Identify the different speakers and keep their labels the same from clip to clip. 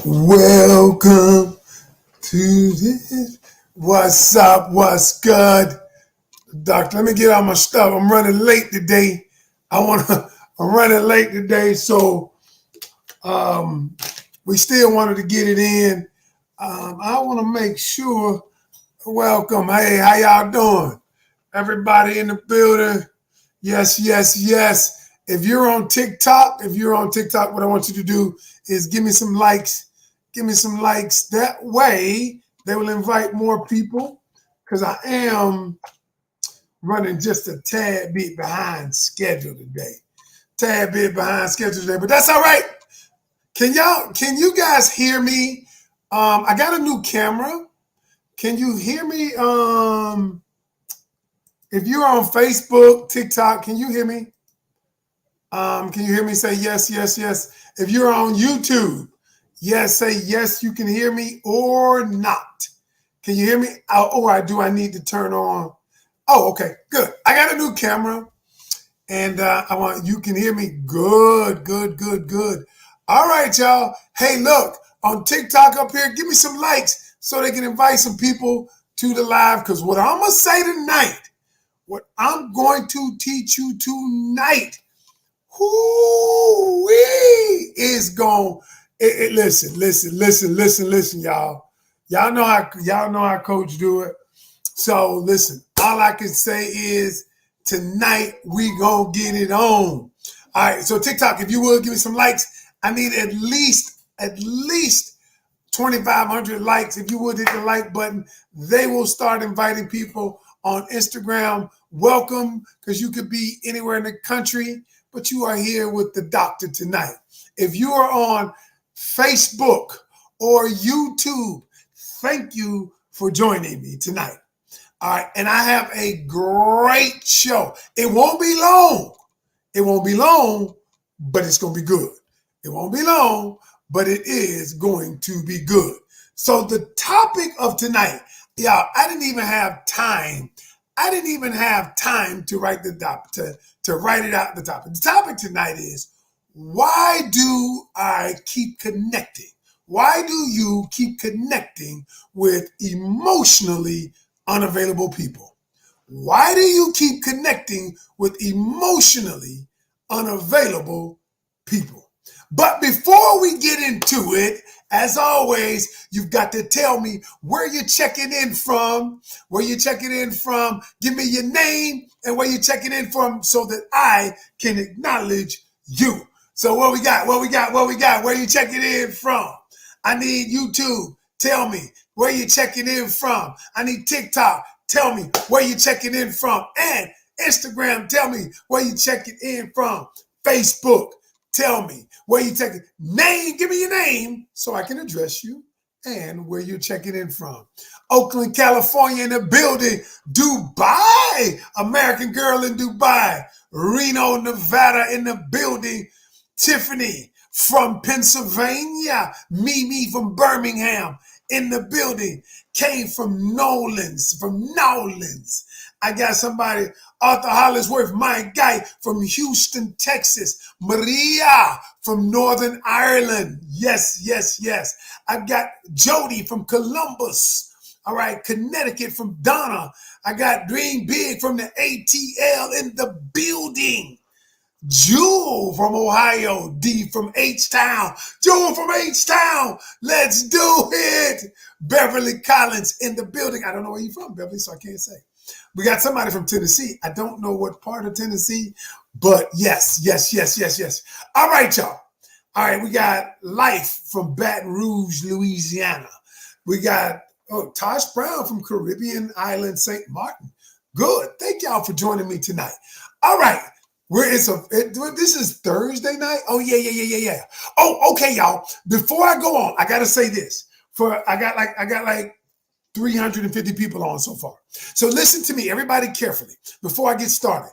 Speaker 1: Welcome to this. What's up? What's good? Doctor, let me get all my stuff. I'm running late today. I'm running late today, so we still wanted to get it in. I want to make sure. Welcome. Hey, how y'all doing? Everybody in the building. Yes, yes, yes. If you're on TikTok, what I want you to do is give me some likes. Give me some likes. That way, they will invite more people because I am running just a tad bit behind schedule today. But that's all right. Can you guys hear me? I got a new camera. Can you hear me? If you're on Facebook, TikTok, can you hear me? Can you hear me? Say yes, yes, yes. If you're on YouTube, yes, say yes, you can hear me or not. Can you hear me? Or do I need to turn on? Oh, okay, good. I got a new camera and you can hear me. Good, good, good, good. All right, y'all. Hey, look, on TikTok up here, give me some likes so they can invite some people to the live. Because what I'm going to say tonight, what I'm going to teach you tonight, who is going? Listen, y'all. Y'all know how Coach do it. So listen, all I can say is tonight we gonna get it on. All right. So TikTok, if you will give me some likes, I need at least 2,500 likes. If you would hit the like button, they will start inviting people on Instagram. Welcome, because you could be anywhere in the country, but you are here with the doctor tonight. If you are on Facebook or YouTube, thank you for joining me tonight. All right, and I have a great show. It won't be long. But it's going to be good. It won't be long, but it is going to be good. So the topic of tonight, y'all, I didn't even have time to write to write it out. The topic tonight is, why do I keep connecting? Why do you keep connecting with emotionally unavailable people? Why do you keep connecting with emotionally unavailable people? But before we get into it, as always, you've got to tell me where you're checking in from. Give me your name and where you're checking in from so that I can acknowledge you. So what we got? Where you checking in from? I need YouTube. Tell me where you checking in from. I need TikTok. Tell me where you checking in from. And Instagram, tell me where you checking in from. Facebook, tell me where you checking. Name, give me your name so I can address you and where you're checking in from. Oakland, California in the building. Dubai, American girl in Dubai. Reno, Nevada in the building. Tiffany from Pennsylvania. Mimi from Birmingham in the building. Came from Nolans. I got somebody, Arthur Hollisworth, my guy from Houston, Texas. Maria from Northern Ireland. Yes. I've got Jody from Columbus. All right, Connecticut from Donna. I got Dream Big from the ATL in the building. Jewel from Ohio, D from H-Town. Let's do it. Beverly Collins in the building. I don't know where you're from, Beverly, so I can't say. We got somebody from Tennessee. I don't know what part of Tennessee, but yes. All right, y'all. All right, we got Life from Baton Rouge, Louisiana. We got Tosh Brown from Caribbean Island, St. Martin. Good. Thank y'all for joining me tonight. All right. This is Thursday night. Oh yeah. Oh, okay, y'all. Before I go on, I gotta say this. I got like 350 people on so far. So listen to me, everybody, carefully before I get started.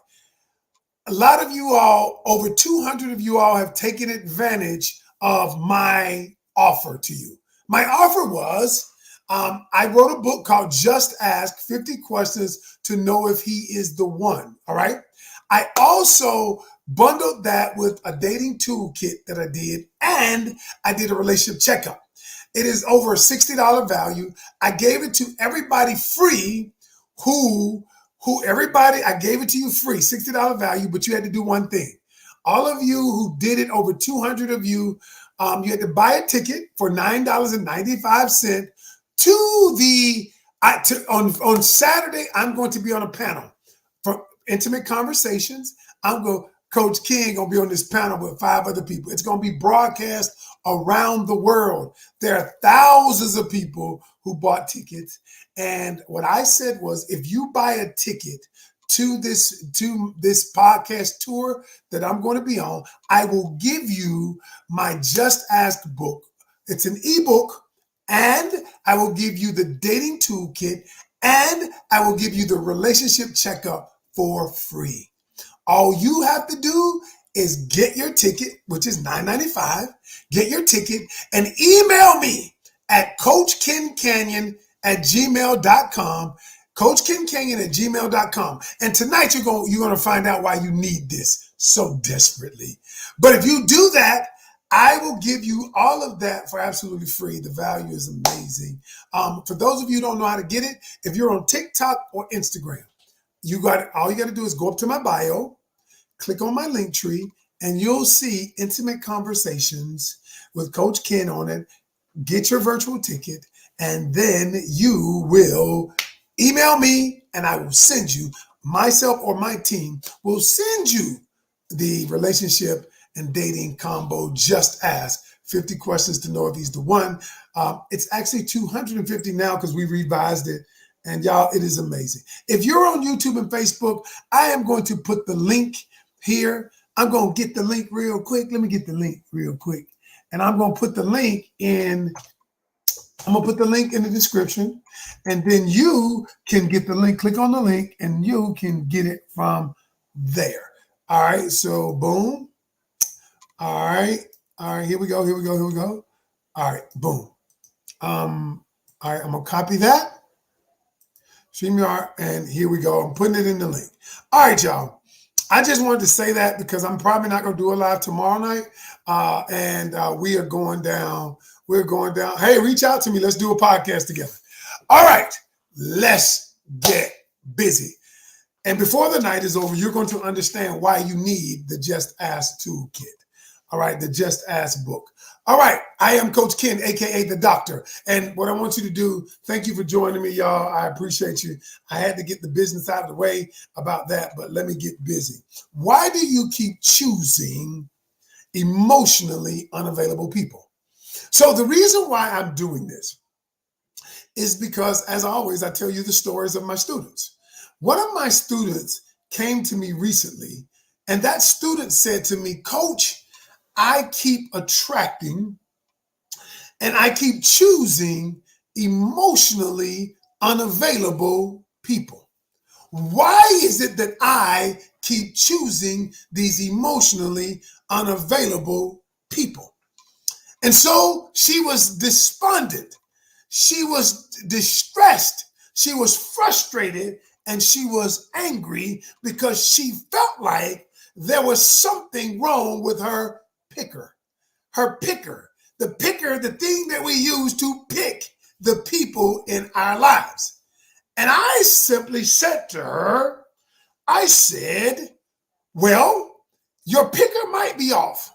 Speaker 1: A lot of you all, over 200 of you all, have taken advantage of my offer to you. My offer was, I wrote a book called Just Ask 50 Questions to Know If He Is the One. All right. I also bundled that with a dating toolkit that I did, and I did a relationship checkup. It is over a $60 value. I gave it to everybody free I gave it to you free, $60 value, but you had to do one thing. All of you who did it, over 200 of you, you had to buy a ticket for $9.95 on Saturday. I'm going to be on a panel for intimate conversations. Coach Ken going to be on this panel with 5 other people. It's going to be broadcast around the world. There are thousands of people who bought tickets. And what I said was, if you buy a ticket to this podcast tour that I'm going to be on, I will give you my Just Ask book. It's an ebook, and I will give you the dating toolkit, and I will give you the relationship checkup for free. All you have to do is get your ticket, which is $9.95. Get your ticket and email me at coachkencanion@gmail.com. coachkencanion@gmail.com. And tonight you're going to find out why you need this so desperately. But if you do that, I will give you all of that for absolutely free. The value is amazing. For those of you who don't know how to get it, if you're on TikTok or Instagram, all you got to do is go up to my bio, click on my link tree, and you'll see Intimate Conversations with Coach Ken on it. Get your virtual ticket, and then you will email me, and I will send you, myself or my team will send you the relationship and dating combo Just Ask. 50 questions to know if he's the one. It's actually 250 now because we revised it. And y'all, it is amazing. If you're on YouTube and Facebook, I am going to put the link here. I'm going to get the link real quick. Let me get the link real quick. And I'm going to put the link in. I'm going to put the link in the description. And then you can get the link. Click on the link and you can get it from there. All right. So boom. All right. Here we go. All right. Boom. All right. I'm going to copy that. StreamYard, and here we go. I'm putting it in the link. All right, y'all. I just wanted to say that because I'm probably not going to do a live tomorrow night. We are going down. We're going down. Hey, reach out to me. Let's do a podcast together. All right. Let's get busy. And before the night is over, you're going to understand why you need the Just Ask toolkit. All right. The Just Ask book. All right, I am Coach Ken, a.k.a. The Doctor. And what I want you to do, thank you for joining me, y'all. I appreciate you. I had to get the business out of the way about that, but let me get busy. Why do you keep choosing emotionally unavailable people? So the reason why I'm doing this is because, as always, I tell you the stories of my students. One of my students came to me recently, and that student said to me, Coach, I keep attracting and I keep choosing emotionally unavailable people. Why is it that I keep choosing these emotionally unavailable people? And so she was despondent. She was distressed. She was frustrated, and she was angry because she felt like there was something wrong with her picker, the thing that we use to pick the people in our lives. And I simply said to her, I said, well, your picker might be off.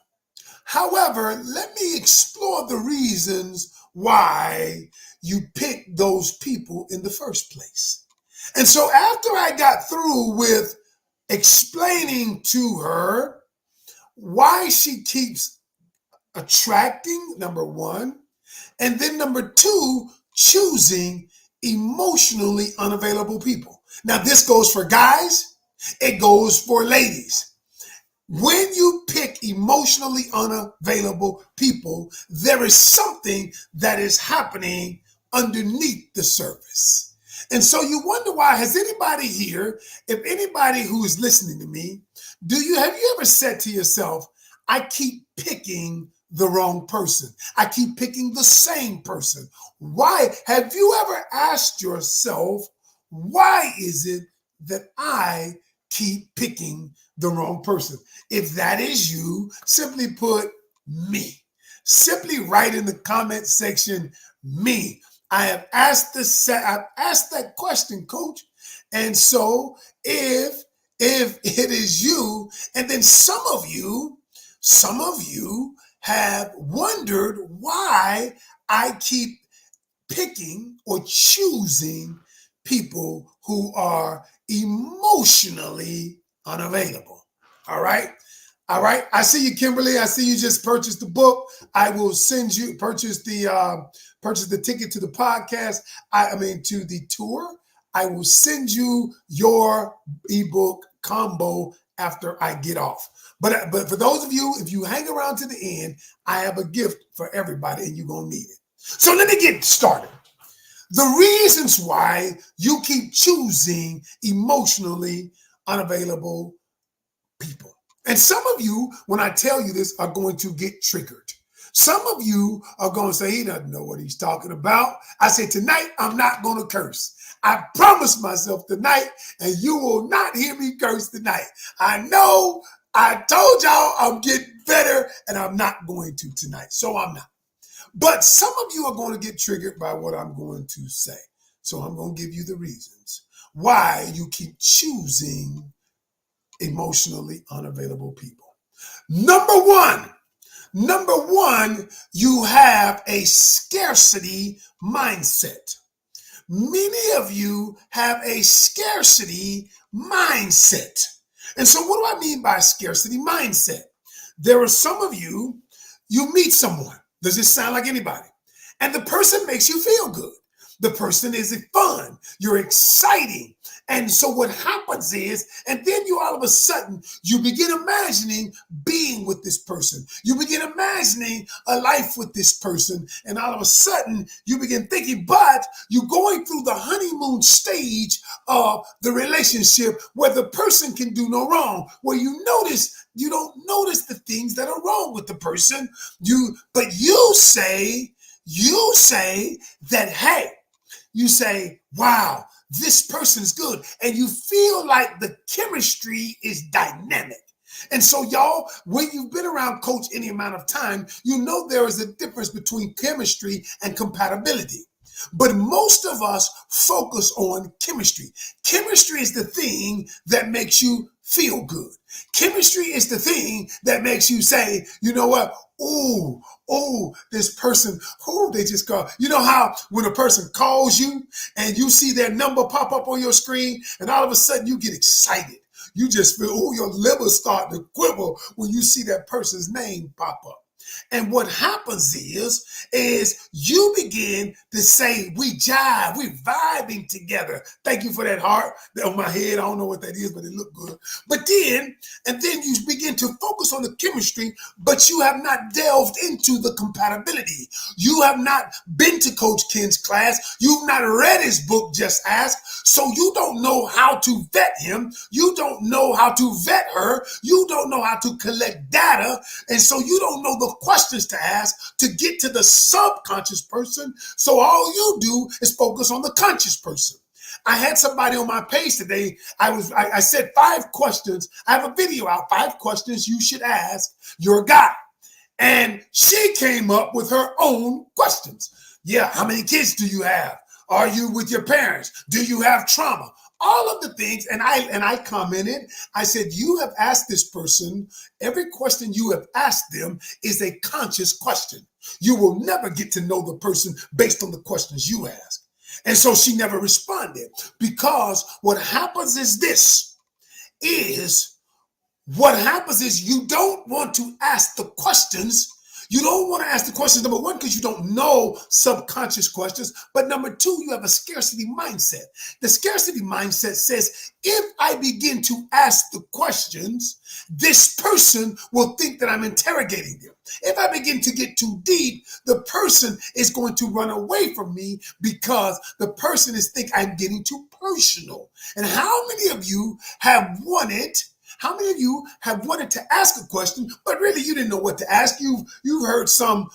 Speaker 1: However, let me explore the reasons why you picked those people in the first place. And so after I got through with explaining to her why she keeps attracting, number one, and then number two, choosing emotionally unavailable people. Now, this goes for guys, it goes for ladies. When you pick emotionally unavailable people, there is something that is happening underneath the surface. And so you wonder why. Has anybody here, if anybody who is listening to me, have you ever said to yourself, I keep picking the wrong person. I keep picking the same person. Why? Have you ever asked yourself, why is it that I keep picking the wrong person? If that is you, simply put, me. simply write in the comment section, me. I have asked that question, coach. And so if it is you, and then some of you have wondered why I keep picking or choosing people who are emotionally unavailable. All right. All right. I see you, Kimberly. I see you just purchased the book. I will send you purchase the ticket to the podcast. To the tour. I will send you your ebook combo after I get off. But for those of you, if you hang around to the end, I have a gift for everybody, and you're gonna need it. So let me get started. The reasons why you keep choosing emotionally unavailable people. And some of you, when I tell you this, are going to get triggered. Some of you are going to say, he doesn't know what he's talking about. I say, tonight, I'm not going to curse. I promise myself tonight, and you will not hear me curse tonight. I know I told y'all I'm getting better, and I'm not going to tonight. So I'm not. But some of you are going to get triggered by what I'm going to say. So I'm going to give you the reasons why you keep choosing emotionally unavailable people. Number one, you have a scarcity mindset. Many of you have a scarcity mindset. And so what do I mean by scarcity mindset? There are some of you meet someone. Does this sound like anybody? And the person makes you feel good. The person is fun. You're exciting. And so what happens is, and then you all of a sudden, you begin imagining being with this person. You begin imagining a life with this person. And all of a sudden, you begin thinking, but you're going through the honeymoon stage of the relationship where the person can do no wrong, where you don't notice the things that are wrong with the person. But you say that, hey, you say, wow, this person's good. And you feel like the chemistry is dynamic. And so, y'all, when you've been around Coach any amount of time, you know there is a difference between chemistry and compatibility. But most of us focus on chemistry. Chemistry is the thing that makes you feel good. Chemistry is the thing that makes you say, you know what? Oh, this person, they just call. You know how when a person calls you and you see their number pop up on your screen and all of a sudden you get excited. You just feel, your liver starting to quiver when you see that person's name pop up. And what happens is you begin to say, we jive, we vibing together. Thank you for that heart on my head. I don't know what that is, but it looked good. But then you begin to focus on the chemistry, but you have not delved into the compatibility. You have not been to Coach Ken's class. You've not read his book, Just Ask. So you don't know how to vet him. You don't know how to vet her. You don't know how to collect data. And so you don't know the questions to ask to get to the subconscious person. So all you do is focus on the conscious person. I had somebody on my page today. I said 5 questions. I have a video out, 5 questions you should ask your guy. And she came up with her own questions. Yeah, how many kids do you have? Are you with your parents? Do you have trauma? All of the things, and I commented, I said, you have asked this person, every question you have asked them is a conscious question. You will never get to know the person based on the questions you ask. And so she never responded, because what happens is you don't want to ask the questions. You don't want to ask the questions, number one, because you don't know subconscious questions. But number 2, you have a scarcity mindset. The scarcity mindset says, if I begin to ask the questions, this person will think that I'm interrogating them. If I begin to get too deep, the person is going to run away from me because the person is thinking I'm getting too personal. And how many of you have wanted to ask a question, but really you didn't know what to ask? You've heard some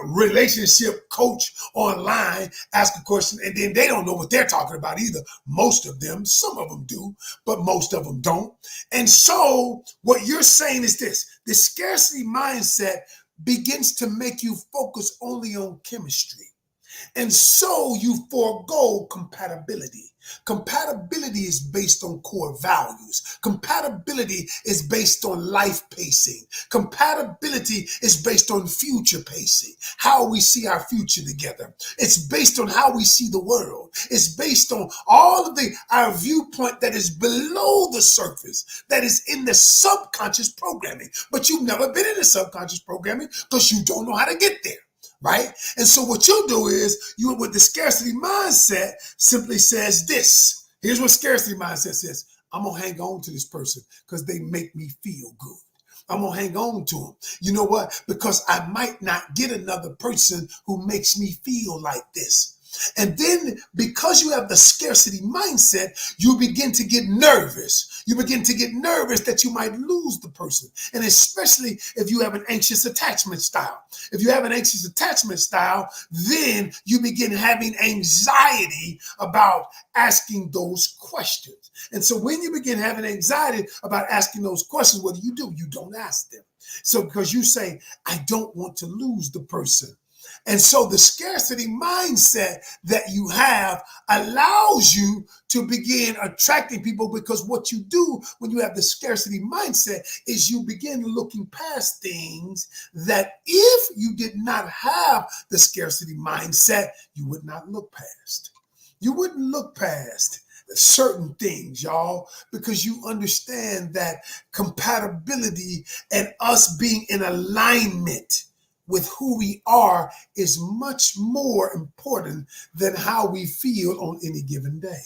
Speaker 1: relationship coach online ask a question, and then they don't know what they're talking about either. Most of them, some of them do, but most of them don't. And so what you're saying is this: the scarcity mindset begins to make you focus only on chemistry. And so you forego compatibility. Compatibility is based on core values. Compatibility is based on life pacing. Compatibility is based on future pacing, how we see our future together. It's based on how we see the world. It's based on all of our viewpoint that is below the surface, that is in the subconscious programming. But you've never been in the subconscious programming because you don't know how to get there. Right? And so what you'll do is, you with the scarcity mindset simply says this. Here's what scarcity mindset says. I'm going to hang on to this person because they make me feel good. I'm going to hang on to them. You know what? Because I might not get another person who makes me feel like this. And then because you have the scarcity mindset, you begin to get nervous. You begin to get nervous that you might lose the person. And especially if you have an anxious attachment style. If you have an anxious attachment style, then you begin having anxiety about asking those questions. And so when you begin having anxiety about asking those questions, what do? You don't ask them. So because you say, I don't want to lose the person. And so the scarcity mindset that you have allows you to begin attracting people, because what you do when you have the scarcity mindset is you begin looking past things that if you did not have the scarcity mindset, you would not look past. You wouldn't look past certain things, y'all, because you understand that compatibility and us being in alignment with who we are is much more important than how we feel on any given day.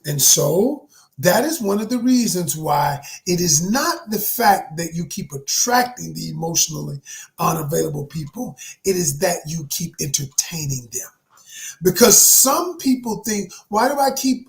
Speaker 1: And so that is one of the reasons why it is not the fact that you keep attracting the emotionally unavailable people. It is that you keep entertaining them. Because some people think, why do I keep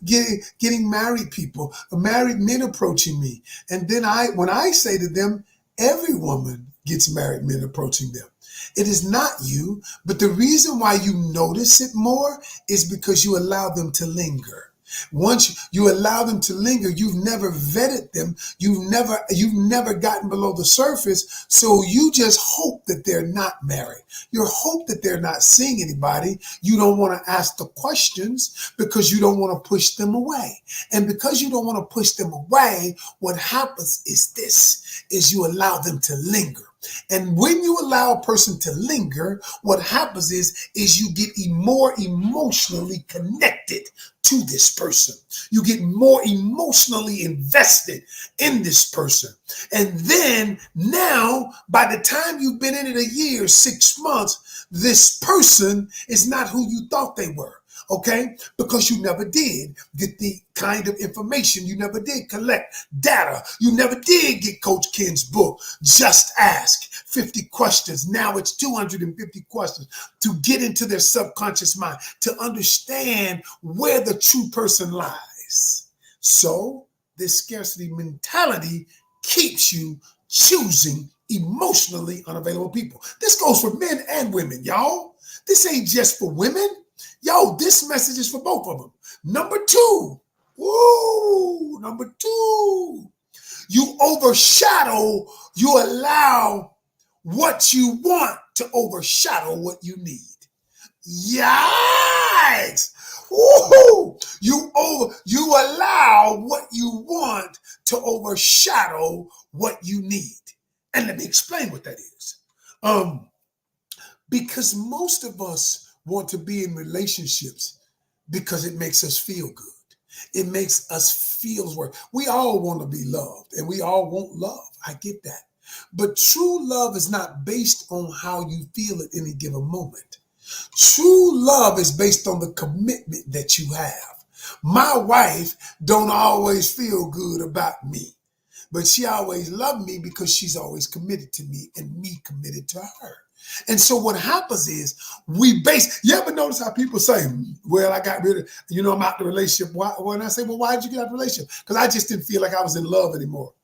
Speaker 1: getting married people, married men approaching me? And then when I say to them, every woman gets married men approaching them. It is not you, but the reason why you notice it more is because you allow them to linger. Once you allow them to linger, you've never vetted them. You've never gotten below the surface. So you just hope that they're not married. You hope that they're not seeing anybody. You don't want to ask the questions because you don't want to push them away. And because you don't want to push them away, what happens is you allow them to linger. And when you allow a person to linger, what happens is you get more emotionally connected to this person. You get more emotionally invested in this person. And then now, by the time you've been in it a year, 6 months, this person is not who you thought they were. Okay? Because you never did get the kind of information. You never did collect data. You never did get Coach Ken's book, Just Ask, 50 questions. Now it's 250 questions to get into their subconscious mind, to understand where the true person lies. So this scarcity mentality keeps you choosing emotionally unavailable people. This goes for men and women, y'all. This ain't just for women. Yo, this message is for both of them. Number two, you overshadow, you allow what you want to overshadow what you need. Yikes! Woo! You allow what you want to overshadow what you need. And let me explain what that is. Because most of us want to be in relationships because it makes us feel good. It makes us feel worth. We all want to be loved and we all want love. I get that. But true love is not based on how you feel at any given moment. True love is based on the commitment that you have. My wife don't always feel good about me, but she always loved me because she's always committed to me and me committed to her. And so what happens is you ever notice how people say, well, I got rid of, I'm out the relationship. Why? When I say, well, why did you get out of the relationship? Because I just didn't feel like I was in love anymore.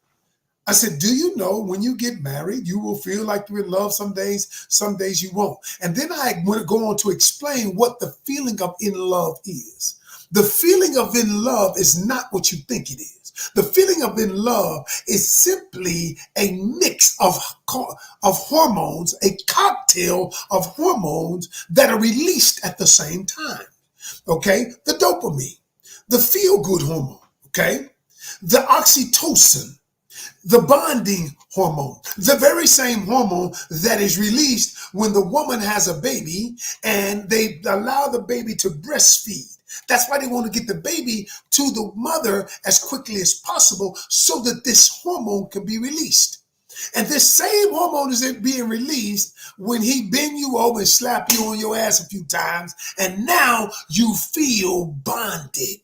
Speaker 1: I said, do you know when you get married, you will feel like you're in love some days you won't. And then I want to go on to explain what the feeling of in love is. The feeling of in love is not what you think it is. The feeling of in love is simply a mix of hormones, a cocktail of hormones that are released at the same time. Okay? The dopamine, the feel-good hormone, okay? The oxytocin, the bonding hormone, the very same hormone that is released when the woman has a baby and they allow the baby to breastfeed. That's why they want to get the baby to the mother as quickly as possible so that this hormone can be released. And this same hormone is being released when he bend you over and slap you on your ass a few times, and now you feel bonded.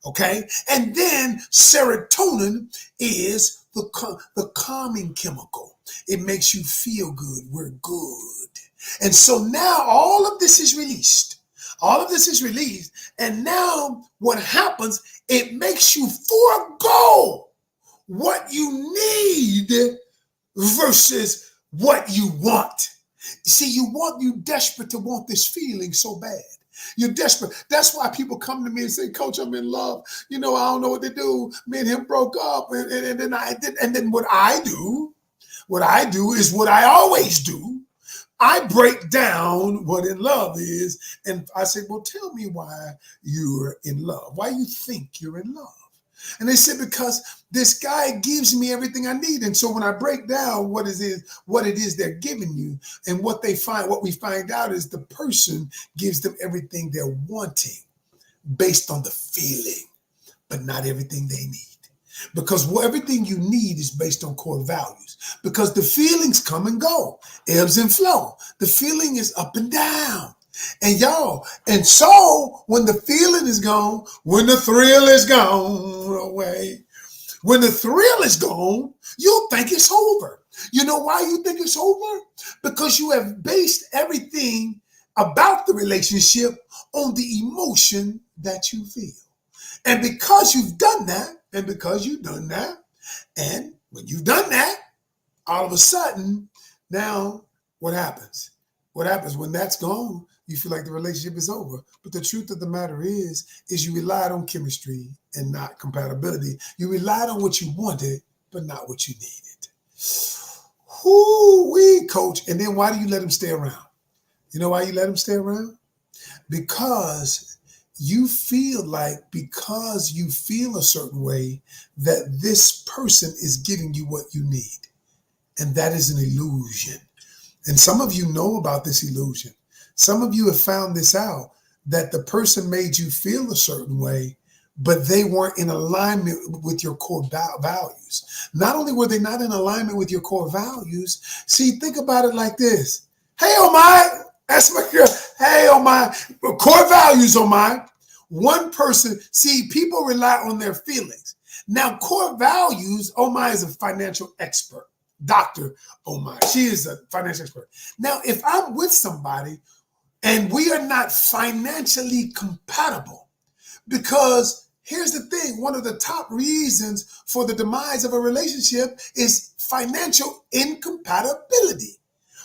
Speaker 1: Okay? And then serotonin is the calming chemical. It makes you feel good. We're good. And so now all of this is released. All of this is released. And now what happens, it makes you forego what you need versus what you want. See, you desperate to want this feeling so bad. You're desperate. That's why people come to me and say, Coach, I'm in love. I don't know what to do. Me and him broke up. And then what I do is what I always do. I break down what in love is. And I say, well, tell me why you're in love. Why you think you're in love? And they said, because this guy gives me everything I need. And so when I break down what it is they're giving you, and what we find out is the person gives them everything they're wanting based on the feeling, but not everything they need. Because everything you need is based on core values. Because the feelings come and go, ebbs and flow. The feeling is up and down. And so when the feeling is gone, when the thrill is gone away, when the thrill is gone, you'll think it's over. You know why you think it's over? Because you have based everything about the relationship on the emotion that you feel. And because you've done that, and when you've done that, all of a sudden, now what happens? What happens when that's gone? You feel like the relationship is over. But the truth of the matter is you relied on chemistry and not compatibility. You relied on what you wanted, but not what you needed. Whoo-wee, Coach. And then why do you let him stay around? You know why you let him stay around? Because you feel a certain way that this person is giving you what you need. And that is an illusion. And some of you know about this illusion. Some of you have found this out, that the person made you feel a certain way, but they weren't in alignment with your core values. Not only were they not in alignment with your core values, see, think about it like this. Hey, oh my, that's my girl. Hey, oh my, core values, oh my. One person, see, people rely on their feelings. Now, core values, oh my is a financial expert. Dr. Oh my, she is a financial expert. Now, if I'm with somebody and we are not financially compatible, because here's the thing, one of the top reasons for the demise of a relationship is financial incompatibility.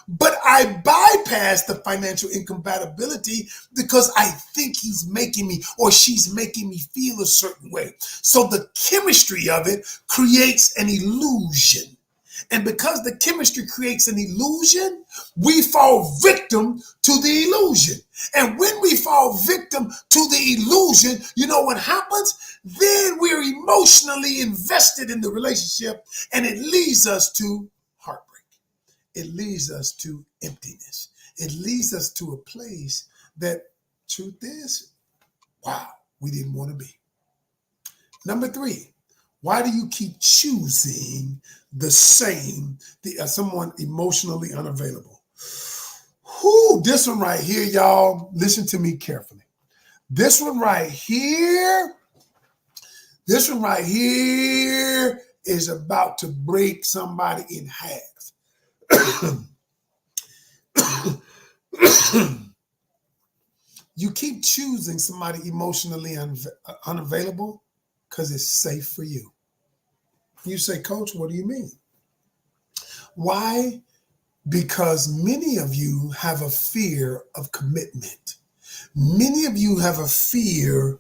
Speaker 1: But I bypass the financial incompatibility because I think he's making me or she's making me feel a certain way. So the chemistry of it creates an illusion. And because the chemistry creates an illusion, we fall victim to the illusion. And when we fall victim to the illusion, you know what happens? Then we're emotionally invested in the relationship, and it leads us to heartbreak. It leads us to emptiness. It leads us to a place that, truth is, wow, we didn't want to be. Number 3, why do you keep choosing someone emotionally unavailable? This one right here, y'all, listen to me carefully. This one right here is about to break somebody in half. You keep choosing somebody emotionally unavailable because it's safe for you. You say, Coach, what do you mean? Why? Because many of you have a fear of commitment. Many of you have a fear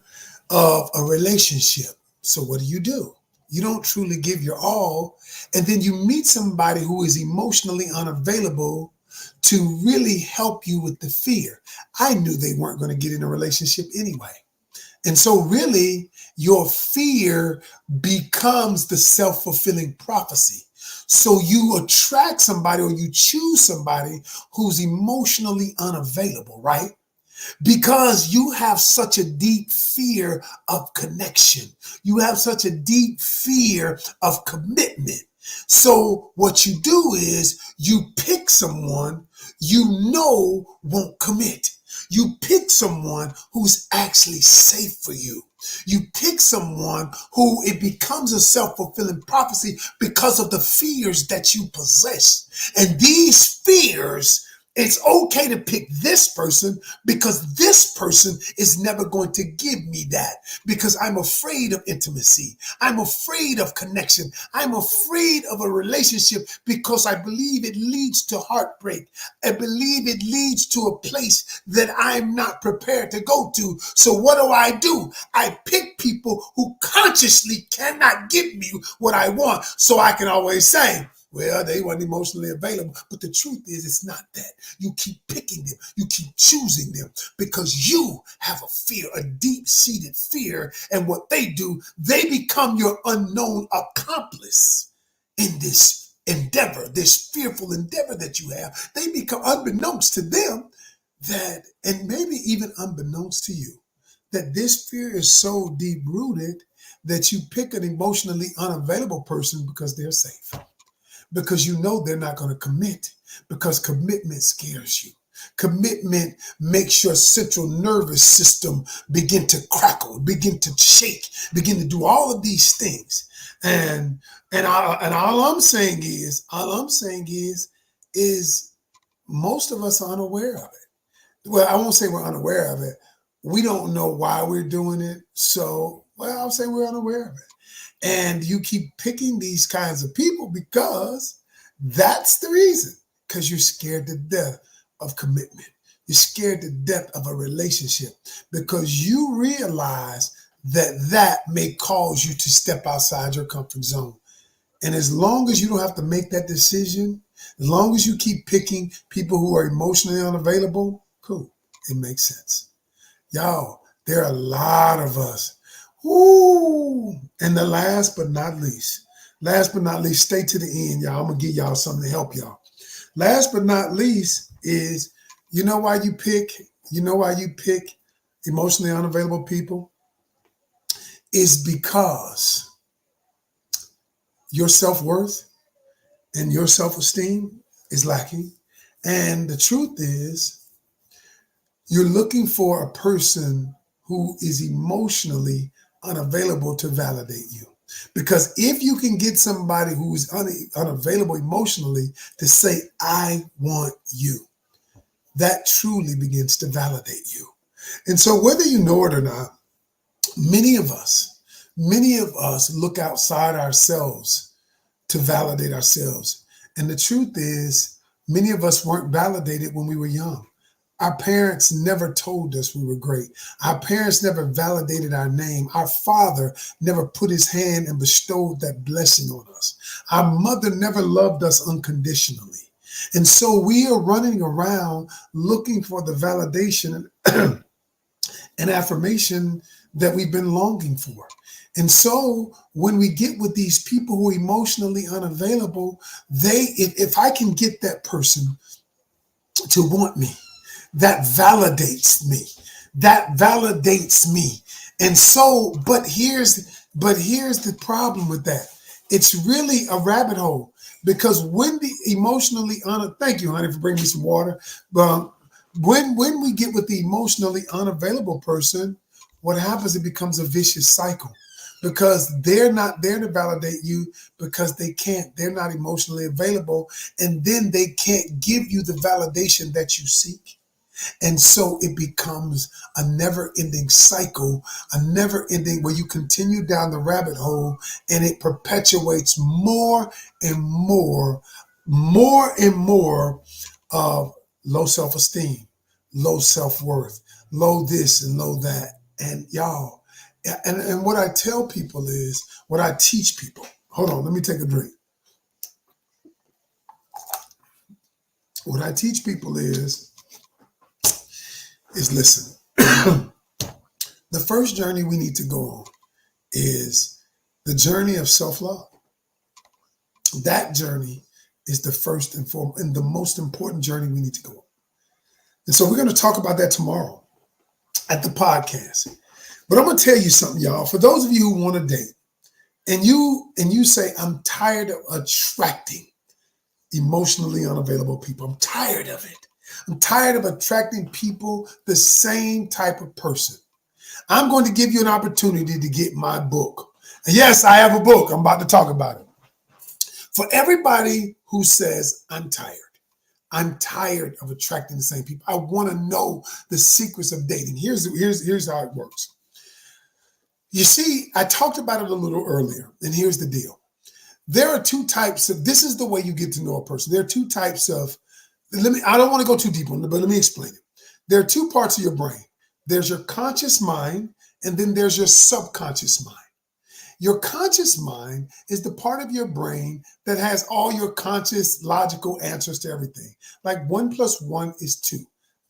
Speaker 1: of a relationship. So what do? You don't truly give your all. And then you meet somebody who is emotionally unavailable to really help you with the fear. I knew they weren't going to get in a relationship anyway. And so really your fear becomes the self-fulfilling prophecy. So you attract somebody or you choose somebody who's emotionally unavailable, right? Because you have such a deep fear of connection. You have such a deep fear of commitment. So what you do is you pick someone you know won't commit. You pick someone who's actually safe for you. You pick someone who it becomes a self-fulfilling prophecy because of the fears that you possess. And these fears, it's okay to pick this person because this person is never going to give me that because I'm afraid of intimacy. I'm afraid of connection. I'm afraid of a relationship because I believe it leads to heartbreak. I believe it leads to a place that I'm not prepared to go to. So what do? I pick people who consciously cannot give me what I want so I can always say, well, they weren't emotionally available. But the truth is, it's not that. You keep picking them. You keep choosing them because you have a fear, a deep-seated fear. And what they do, they become your unknown accomplice in this endeavor, this fearful endeavor that you have. They become unbeknownst to them that, and maybe even unbeknownst to you, that this fear is so deep-rooted that you pick an emotionally unavailable person because they're safe. Because you know they're not going to commit because commitment scares you. Commitment makes your central nervous system begin to crackle, begin to shake, begin to do all of these things. And all I'm saying is most of us are unaware of it. Well, I won't say we're unaware of it. We don't know why we're doing it. So, well, I'll say we're unaware of it. And you keep picking these kinds of people because that's the reason. Because you're scared to death of commitment. You're scared to death of a relationship because you realize that may cause you to step outside your comfort zone. And as long as you don't have to make that decision, as long as you keep picking people who are emotionally unavailable, cool, it makes sense. Y'all, there are a lot of us. Ooh. And the last but not least, stay to the end, y'all. I'm going to give y'all something to help y'all. Last but not least is, you know why you pick emotionally unavailable people? Is because your self-worth and your self-esteem is lacking. And the truth is, you're looking for a person who is emotionally unavailable to validate you. Because if you can get somebody who is unavailable emotionally to say, I want you, that truly begins to validate you. And so whether you know it or not, many of us look outside ourselves to validate ourselves. And the truth is, many of us weren't validated when we were young. Our parents never told us we were great. Our parents never validated our name. Our father never put his hand and bestowed that blessing on us. Our mother never loved us unconditionally. And so we are running around looking for the validation and affirmation that we've been longing for. And so when we get with these people who are emotionally unavailable, if I can get that person to want me, that validates me. That validates me. And so, but here's the problem with that. It's really a rabbit hole because when the emotionally thank you, honey, for bringing me some water. But when we get with the emotionally unavailable person, what happens? It becomes a vicious cycle because they're not there to validate you because they're not emotionally available, and then they can't give you the validation that you seek. And so it becomes a never-ending cycle, a never-ending where you continue down the rabbit hole and it perpetuates more and more of low self-esteem, low self-worth, low this and low that. And y'all, And what I tell people is, what I teach people. Hold on, let me take a drink. What I teach people is listen. The first journey we need to go on is the journey of self-love. That journey is the first and foremost and the most important journey we need to go on. And so we're going to talk about that tomorrow at the podcast. But I'm going to tell you something, y'all. For those of you who want to date and you say, I'm tired of attracting emotionally unavailable people. I'm tired of it. I'm tired of attracting people, the same type of person. I'm going to give you an opportunity to get my book. And yes, I have a book. I'm about to talk about it. For everybody who says, I'm tired of attracting the same people. I want to know the secrets of dating. Here's how it works. You see, I talked about it a little earlier, and here's the deal. There are two types of, this is the way you get to know a person. There are two types of, I don't want to go too deep on it, but let me explain it. There are two parts of your brain. There's your conscious mind, and then there's your subconscious mind. Your conscious mind is the part of your brain that has all your conscious logical answers to everything. Like 1 + 1 is 2.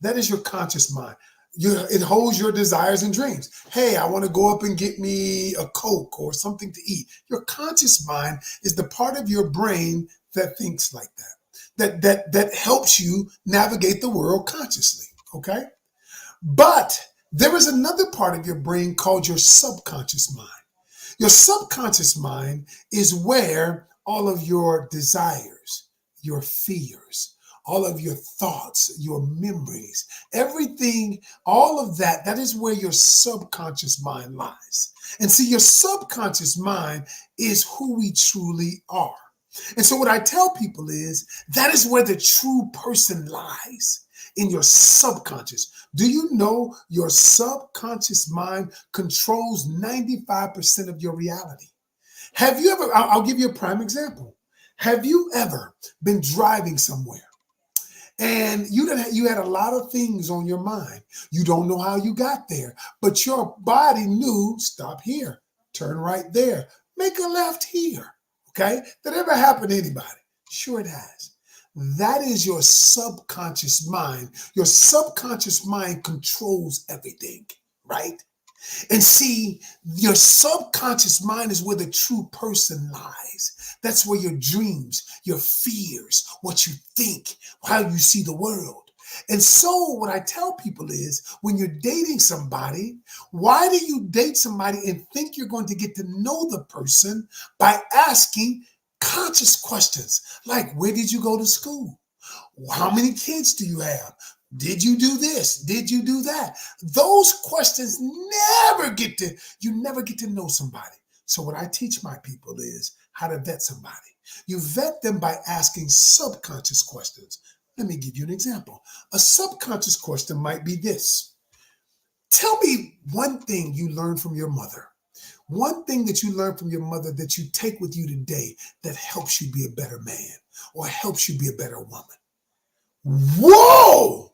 Speaker 1: That is your conscious mind. It holds your desires and dreams. Hey, I want to go up and get me a Coke or something to eat. Your conscious mind is the part of your brain that thinks like that. That helps you navigate the world consciously. Okay? But there is another part of your brain called your subconscious mind. Your subconscious mind is where all of your desires, your fears, all of your thoughts, your memories, everything, all of that is where your subconscious mind lies. And see, your subconscious mind is who we truly are. And so what I tell people is that is where the true person lies, in your subconscious. Do you know your subconscious mind controls 95% of your reality? Have you ever, I'll give you a prime example. Have you ever been driving somewhere and you had a lot of things on your mind? You don't know how you got there, but your body knew, stop here, turn right there, make a left here. Okay? That ever happened to anybody? Sure it has. That is your subconscious mind. Your subconscious mind controls everything, right? And see, your subconscious mind is where the true person lies. That's where your dreams, your fears, what you think, how you see the world. And so what I tell people is, when you're dating somebody, why do you date somebody and think you're going to get to know the person by asking conscious questions like, where did you go to school? How many kids do you have? Did you do this? Did you do that? Those questions you never get to know somebody. So what I teach my people is how to vet somebody. You vet them by asking subconscious questions. Let me give you an example. A subconscious question might be this. Tell me one thing you learned from your mother. One thing that you learned from your mother that you take with you today that helps you be a better man or helps you be a better woman. Whoa!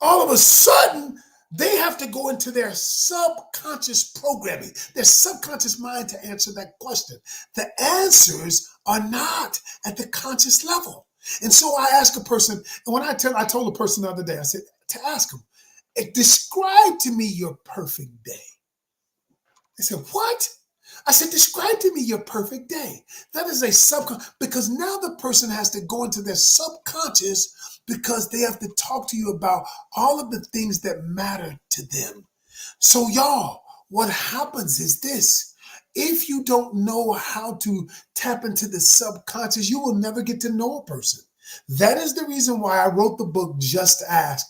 Speaker 1: All of a sudden, they have to go into their subconscious programming, their subconscious mind to answer that question. The answers are not at the conscious level. And so I ask a person, and when I told a person the other day, I said, to ask them, describe to me your perfect day. They said, what? I said, describe to me your perfect day. That is a subconscious, because now the person has to go into their subconscious because they have to talk to you about all of the things that matter to them. So y'all, what happens is this. If you don't know how to tap into the subconscious, you will never get to know a person. That is the reason why I wrote the book, Just Ask,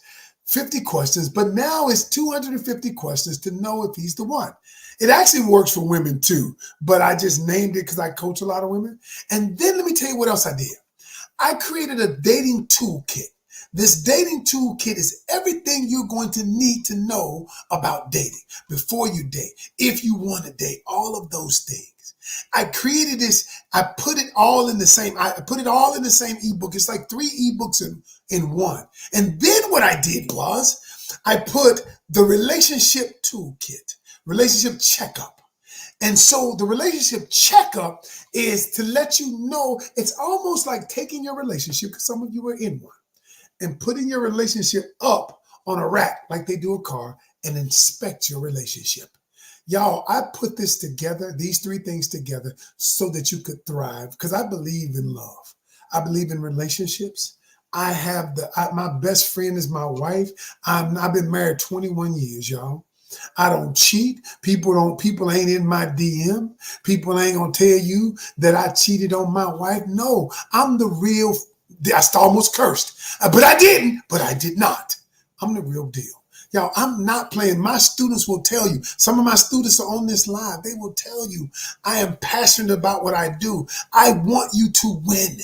Speaker 1: 50 questions, but now it's 250 questions to know if he's the one. It actually works for women too, but I just named it because I coach a lot of women. And then let me tell you what else I did. I created a dating toolkit. This dating toolkit is everything you're going to need to know about dating before you date, if you want to date, all of those things. I created this. I put it all in the same ebook. It's like 3 ebooks in one. And then what I did was I put the relationship toolkit, relationship checkup. And so the relationship checkup is to let you know, it's almost like taking your relationship, because some of you are in one, and putting your relationship up on a rack like they do a car and inspect your relationship. Y'all, I put this together, these three things together, so that you could thrive, because I believe in love. I believe in relationships. My best friend is my wife. I've been married 21 years, y'all. I don't cheat. People ain't in my DM. People ain't gonna tell you that I cheated on my wife. No, I'm the real. I almost cursed, but I didn't. But I did not. I'm the real deal. Y'all, I'm not playing. My students will tell you. Some of my students are on this live. They will tell you I am passionate about what I do. I want you to win.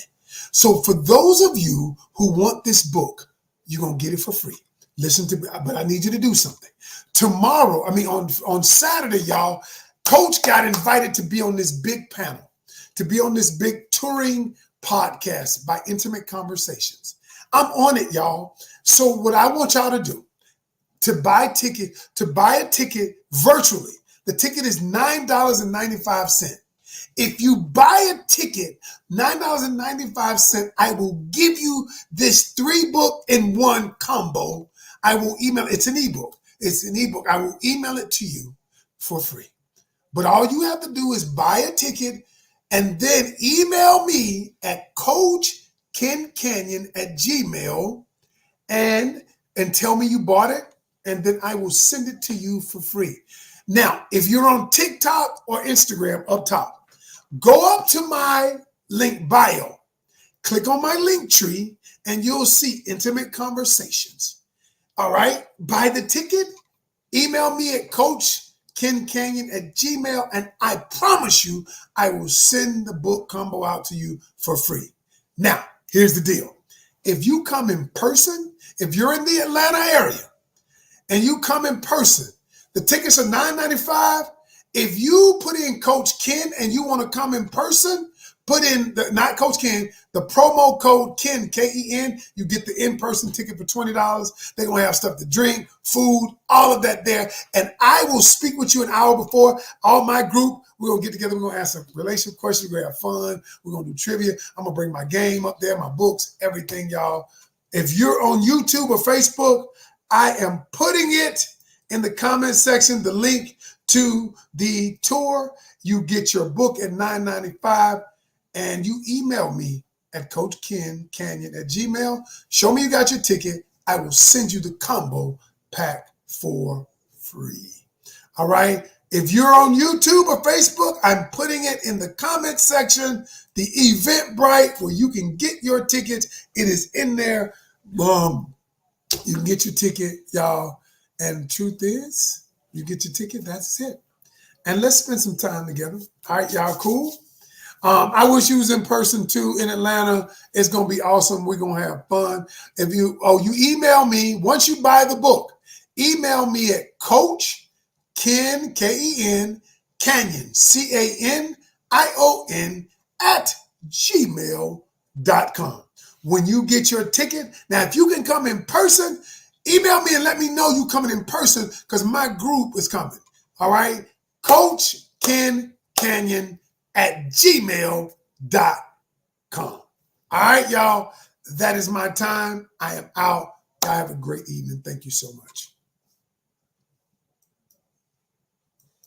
Speaker 1: So for those of you who want this book, you're going to get it for free. Listen to me, but I need you to do something. Tomorrow, on Saturday, y'all, Coach got invited to be on this big panel, to be on this big touring podcast by Intimate Conversations. I'm on it, y'all. So what I want y'all to do, to buy a ticket virtually, the ticket is $9.95. If you buy a ticket, $9.95, I will give you this 3-book-in-1 combo. I will email it. It's an ebook. It's an ebook. I will email it to you for free. But all you have to do is buy a ticket and then email me at coachkencanion@gmail.com and tell me you bought it, and then I will send it to you for free. Now, if you're on TikTok or Instagram up top, go up to my link bio, click on my link tree, and you'll see Intimate Conversations. All right? Buy the ticket, email me at coachkencanion@gmail.com, and I promise you I will send the book combo out to you for free. Now, here's the deal. If you come in person, if you're in the Atlanta area and you come in person, the tickets are $9.95. If you put in Coach Ken and you want to come in person, put in not Coach Ken, the promo code Ken, Ken. You get the in-person ticket for $20. They're going to have stuff to drink, food, all of that there. And I will speak with you an hour before. All my group, we're going to get together. We're going to ask some relationship questions. We're going to have fun. We're going to do trivia. I'm going to bring my game up there, my books, everything, y'all. If you're on YouTube or Facebook, I am putting it in the comment section, the link to the tour. You get your book at $9.95, and you email me at coachkencanion@gmail.com. Show me you got your ticket. I will send you the combo pack for free. All right. If you're on YouTube or Facebook, I'm putting it in the comment section, the Eventbrite, where you can get your tickets. It is in there. You can get your ticket, y'all. And the truth is, you get your ticket, that's it. And let's spend some time together. All right, y'all, cool? I wish you was in person too in Atlanta. It's going to be awesome. We're going to have fun. If you email me, once you buy the book, email me at Coach Ken, Ken, Canion, Canion, @gmail.com. When you get your ticket, now if you can come in person, email me and let me know you coming in person, because my group is coming. All right? Coach Ken Canion @gmail.com. All right, y'all. That is my time. I am out. Y'all have a great evening. Thank you so much.